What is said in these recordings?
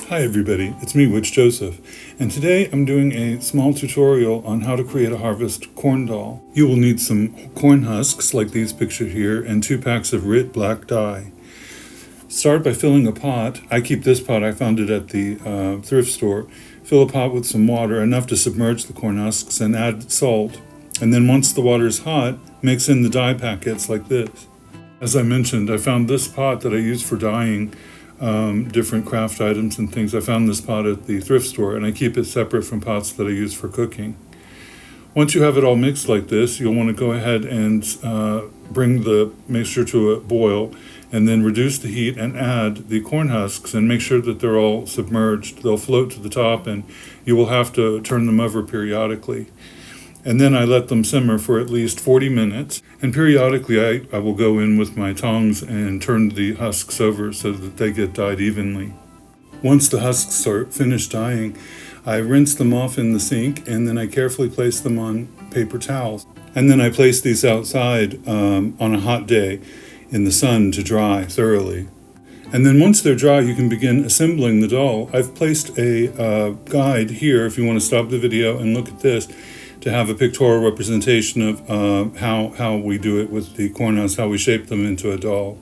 Hi everybody, it's me, Witch Joseph, and today I'm doing a small tutorial on how to create a harvest corn doll. You will need some corn husks like these pictured here and 2 packs of Rit black dye. Start by filling a pot. I keep this pot, I found it at the thrift store. Fill a pot with some water, enough to submerge the corn husks, and add salt. And then once the water is hot, mix in the dye packets like this. As I mentioned, I found this pot that I use for dyeing different craft items and things. I found this pot at the thrift store, and I keep it separate from pots that I use for cooking. Once you have it all mixed like this, you'll want to go ahead and bring the mixture to a boil, and then reduce the heat and add the corn husks, and make sure that they're all submerged. They'll float to the top, and you will have to turn them over periodically. And then I let them simmer for at least 40 minutes. And periodically I will go in with my tongs and turn the husks over so that they get dyed evenly. Once the husks are finished dyeing, I rinse them off in the sink, and then I carefully place them on paper towels. And then I place these outside on a hot day in the sun to dry thoroughly. And then once they're dry, you can begin assembling the doll. I've placed a guide here if you want to stop the video and look at this, to have a pictorial representation of how we do it with the corn husks, how we shape them into a doll.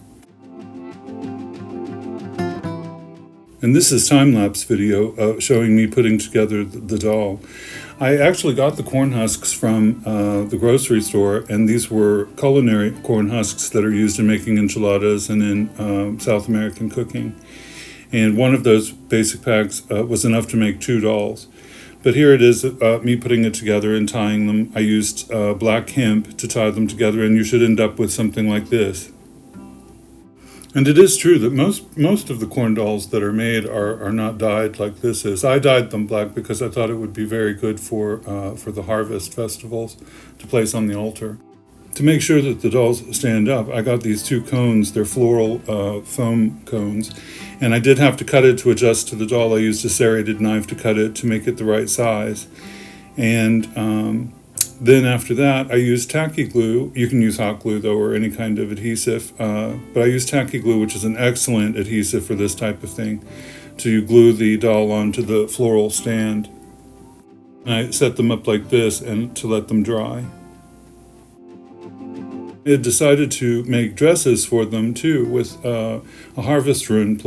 And this is time-lapse video showing me putting together the doll. I actually got the corn husks from the grocery store, and these were culinary corn husks that are used in making enchiladas and in South American cooking. And one of those basic packs was enough to make 2 dolls. But here it is, me putting it together and tying them. I used black hemp to tie them together, and you should end up with something like this. And it is true that most of the corn dolls that are made are not dyed like this is. I dyed them black because I thought it would be very good for the harvest festivals to place on the altar. To make sure that the dolls stand up, I got these 2 cones. They're floral foam cones. And I did have to cut it to adjust to the doll. I used a serrated knife to cut it to make it the right size. And then after that, I used tacky glue. You can use hot glue, though, or any kind of adhesive. But I used tacky glue, which is an excellent adhesive for this type of thing, to glue the doll onto the floral stand. And I set them up like this and to let them dry. I had decided to make dresses for them too, with a harvest rune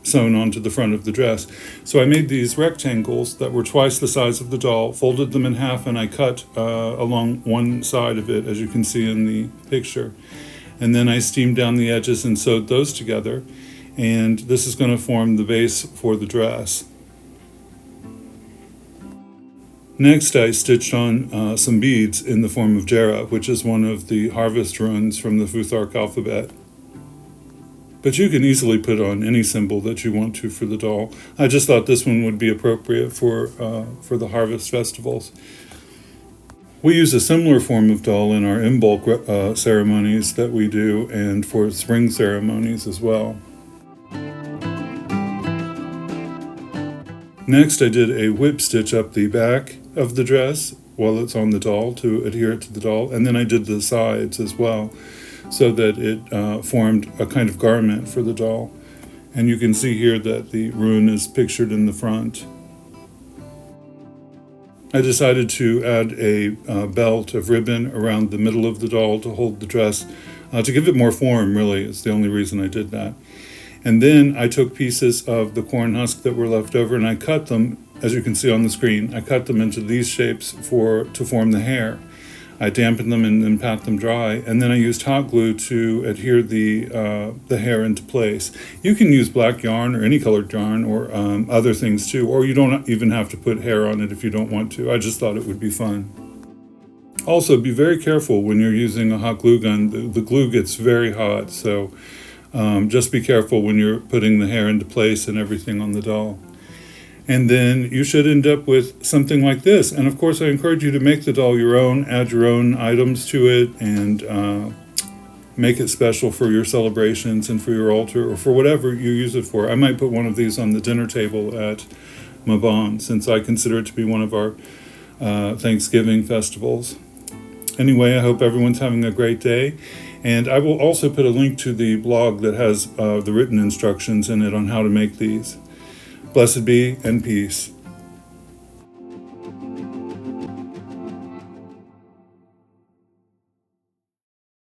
sewn onto the front of the dress. So I made these rectangles that were twice the size of the doll, folded them in half, and I cut along one side of it, as you can see in the picture. And then I steamed down the edges and sewed those together. And this is going to form the base for the dress. Next, I stitched on some beads in the form of Jera, which is one of the harvest runes from the Futhark alphabet. But you can easily put on any symbol that you want to for the doll. I just thought this one would be appropriate for the harvest festivals. We use a similar form of doll in our in-bulk ceremonies that we do, and for spring ceremonies as well. Next, I did a whip stitch up the back of the dress while it's on the doll to adhere it to the doll, and then I did the sides as well so that it formed a kind of garment for the doll. And you can see here that the rune is pictured in the front. I decided to add a belt of ribbon around the middle of the doll to hold the dress, to give it more form, really. It's the only reason I did that. And then I took pieces of the corn husk that were left over, and I cut them, as you can see on the screen, I cut them into these shapes to form the hair. I dampened them and then pat them dry, and then I used hot glue to adhere the hair into place. You can use black yarn or any colored yarn or other things too, or you don't even have to put hair on it if you don't want to. I just thought it would be fun. Also, be very careful when you're using a hot glue gun. The glue gets very hot, so just be careful when you're putting the hair into place and everything on the doll. And then you should end up with something like this. And of course, I encourage you to make the doll your own, add your own items to it, and make it special for your celebrations and for your altar, or for whatever you use it for. I might put one of these on the dinner table at Mabon, since I consider it to be one of our Thanksgiving festivals. Anyway, I hope everyone's having a great day. And I will also put a link to the blog that has the written instructions in it on how to make these. Blessed be and peace.